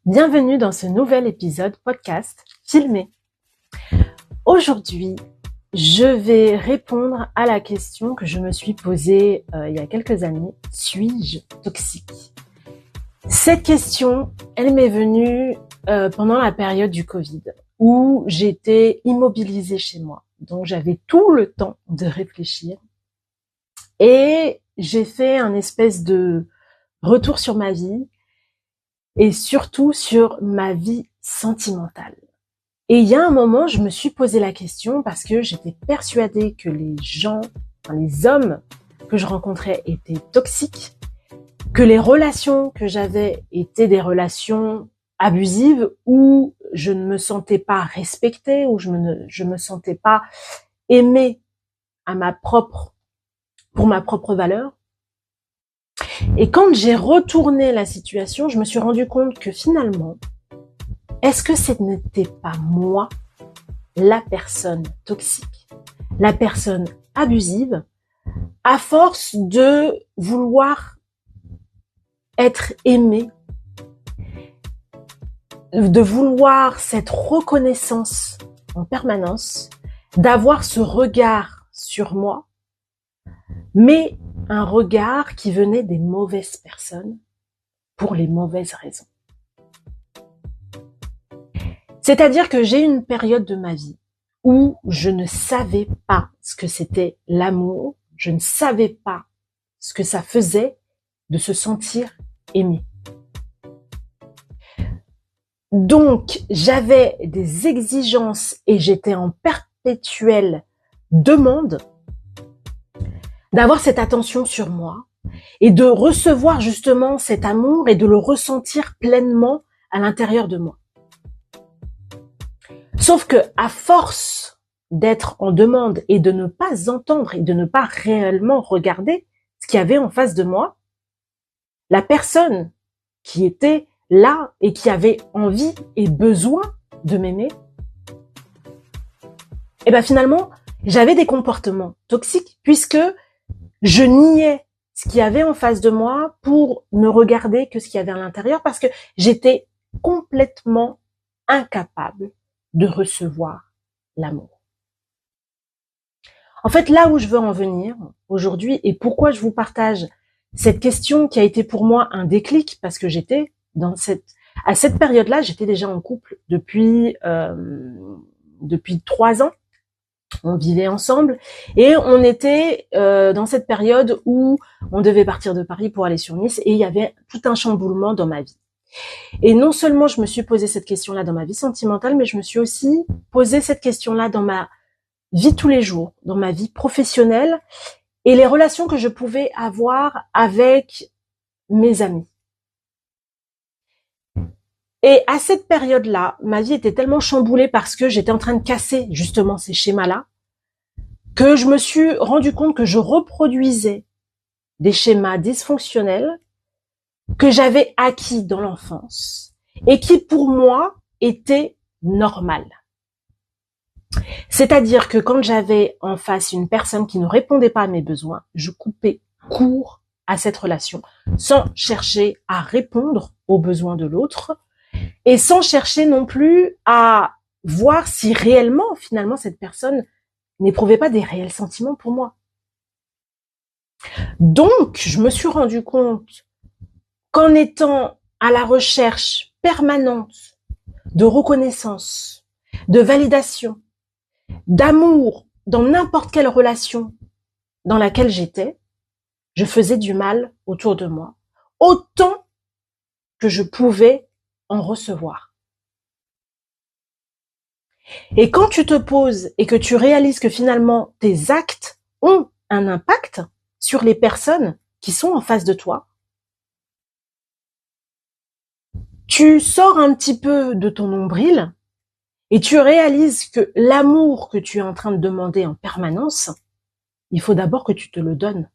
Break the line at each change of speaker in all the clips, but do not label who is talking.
Bienvenue dans ce nouvel épisode podcast filmé. Aujourd'hui, je vais répondre à la question que je me suis posée il y a quelques années. Suis-je toxique? Cette question, elle m'est venue pendant la période du Covid, où j'étais immobilisée chez moi. Donc j'avais tout le temps de réfléchir. Et j'ai fait un espèce de retour sur ma vie, et surtout sur ma vie sentimentale. Et il y a un moment, je me suis posé la question parce que j'étais persuadée que les hommes que je rencontrais étaient toxiques, que les relations que j'avais étaient des relations abusives où je ne me sentais pas respectée, où je me sentais pas aimée pour ma propre valeur. Et quand j'ai retourné la situation, je me suis rendu compte que finalement, est-ce que ce n'était pas moi, la personne toxique, la personne abusive, à force de vouloir être aimée, de vouloir cette reconnaissance en permanence, d'avoir ce regard sur moi, mais un regard qui venait des mauvaises personnes pour les mauvaises raisons. C'est-à-dire que j'ai eu une période de ma vie où je ne savais pas ce que c'était l'amour, je ne savais pas ce que ça faisait de se sentir aimé. Donc, j'avais des exigences et j'étais en perpétuelle demande d'avoir cette attention sur moi et de recevoir justement cet amour et de le ressentir pleinement à l'intérieur de moi. Sauf que, à force d'être en demande et de ne pas entendre et de ne pas réellement regarder ce qu'il y avait en face de moi, la personne qui était là et qui avait envie et besoin de m'aimer, et ben finalement, j'avais des comportements toxiques puisque je niais ce qu'il y avait en face de moi pour ne regarder que ce qu'il y avait à l'intérieur parce que j'étais complètement incapable de recevoir l'amour. En fait, là où je veux en venir aujourd'hui et pourquoi je vous partage cette question qui a été pour moi un déclic parce que j'étais à cette période-là, j'étais déjà en couple depuis 3 ans. On vivait ensemble et on était dans cette période où on devait partir de Paris pour aller sur Nice et il y avait tout un chamboulement dans ma vie. Et non seulement je me suis posé cette question-là dans ma vie sentimentale, mais je me suis aussi posé cette question-là dans ma vie tous les jours, dans ma vie professionnelle et les relations que je pouvais avoir avec mes amis. Et à cette période-là, ma vie était tellement chamboulée parce que j'étais en train de casser justement ces schémas-là, que je me suis rendu compte que je reproduisais des schémas dysfonctionnels que j'avais acquis dans l'enfance et qui pour moi étaient normales. C'est-à-dire que quand j'avais en face une personne qui ne répondait pas à mes besoins, je coupais court à cette relation sans chercher à répondre aux besoins de l'autre et sans chercher non plus à voir si réellement, finalement, cette personne n'éprouvait pas des réels sentiments pour moi. Donc, je me suis rendu compte qu'en étant à la recherche permanente de reconnaissance, de validation, d'amour dans n'importe quelle relation dans laquelle j'étais, je faisais du mal autour de moi, autant que je pouvais en recevoir. Et quand tu te poses et que tu réalises que finalement tes actes ont un impact sur les personnes qui sont en face de toi, tu sors un petit peu de ton nombril et tu réalises que l'amour que tu es en train de demander en permanence, il faut d'abord que tu te le donnes,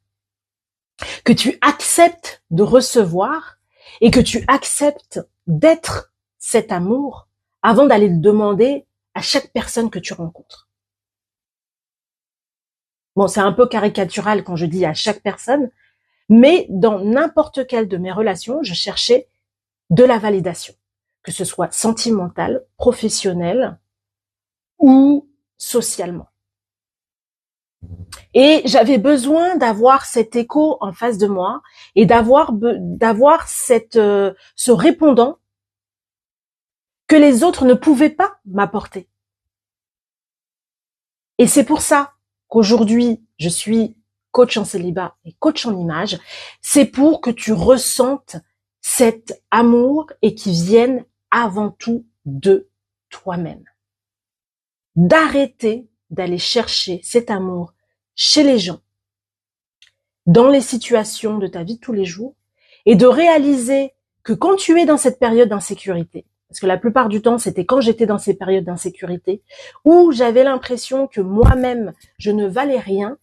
que tu acceptes de recevoir et que tu acceptes d'être cet amour avant d'aller le demander à chaque personne que tu rencontres. Bon, c'est un peu caricatural quand je dis à chaque personne, mais dans n'importe quelle de mes relations, je cherchais de la validation. que ce soit sentimental, professionnel ou socialement. Et j'avais besoin d'avoir cet écho en face de moi et d'avoir ce répondant que les autres ne pouvaient pas m'apporter. Et c'est pour ça qu'aujourd'hui, je suis coach en célibat et coach en image. C'est pour que tu ressentes cet amour et qui vienne avant tout de toi-même. D'arrêter d'aller chercher cet amour chez les gens, dans les situations de ta vie de tous les jours, et de réaliser que quand tu es dans cette période d'insécurité, parce que la plupart du temps, c'était quand j'étais dans ces périodes d'insécurité, où j'avais l'impression que moi-même, je ne valais rien,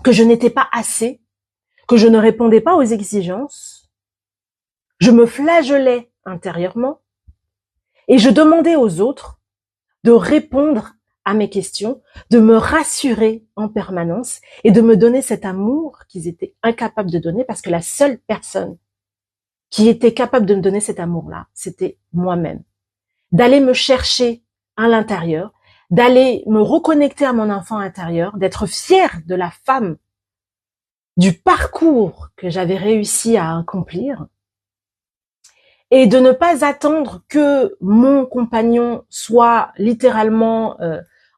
que je n'étais pas assez, que je ne répondais pas aux exigences, je me flagellais intérieurement, et je demandais aux autres de répondre à mes questions, de me rassurer en permanence et de me donner cet amour qu'ils étaient incapables de donner, parce que la seule personne qui était capable de me donner cet amour-là, c'était moi-même. D'aller me chercher à l'intérieur, d'aller me reconnecter à mon enfant intérieur, d'être fière de la femme, du parcours que j'avais réussi à accomplir, et de ne pas attendre que mon compagnon soit littéralement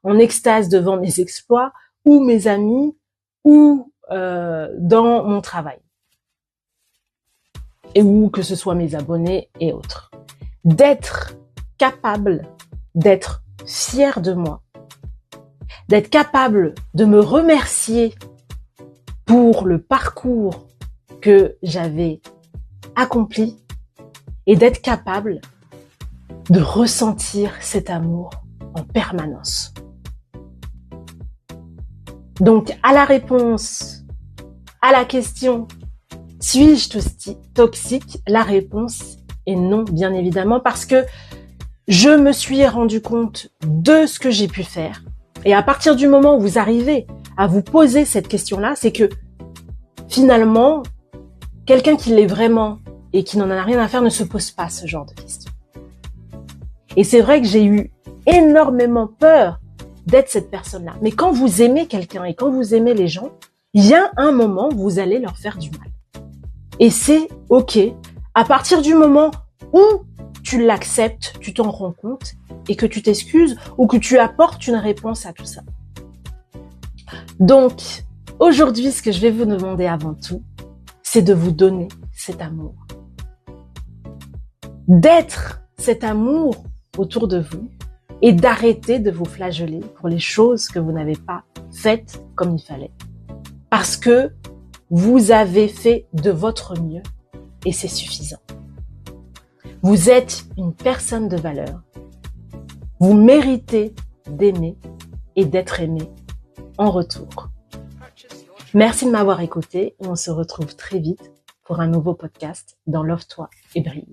en extase devant mes exploits, ou mes amis, ou dans mon travail. Et ou que ce soit mes abonnés et autres. D'être capable d'être fière de moi, d'être capable de me remercier pour le parcours que j'avais accompli et d'être capable de ressentir cet amour en permanence. Donc, à la réponse, à la question « Suis-je toxique ?», la réponse est non, bien évidemment, parce que je me suis rendu compte de ce que j'ai pu faire. Et à partir du moment où vous arrivez à vous poser cette question-là, c'est que finalement, quelqu'un qui l'est vraiment et qui n'en a rien à faire ne se pose pas ce genre de questions. Et c'est vrai que j'ai eu énormément peur d'être cette personne-là. Mais quand vous aimez quelqu'un et quand vous aimez les gens, il y a un moment où vous allez leur faire du mal. Et c'est OK. À partir du moment où tu l'acceptes, tu t'en rends compte et que tu t'excuses ou que tu apportes une réponse à tout ça. Donc, aujourd'hui, ce que je vais vous demander avant tout, c'est de vous donner cet amour. D'être cet amour autour de vous et d'arrêter de vous flageller pour les choses que vous n'avez pas faites comme il fallait. Parce que vous avez fait de votre mieux et c'est suffisant. Vous êtes une personne de valeur. Vous méritez d'aimer et d'être aimé en retour. Merci de m'avoir écouté et on se retrouve très vite pour un nouveau podcast dans Love Toi et Brille.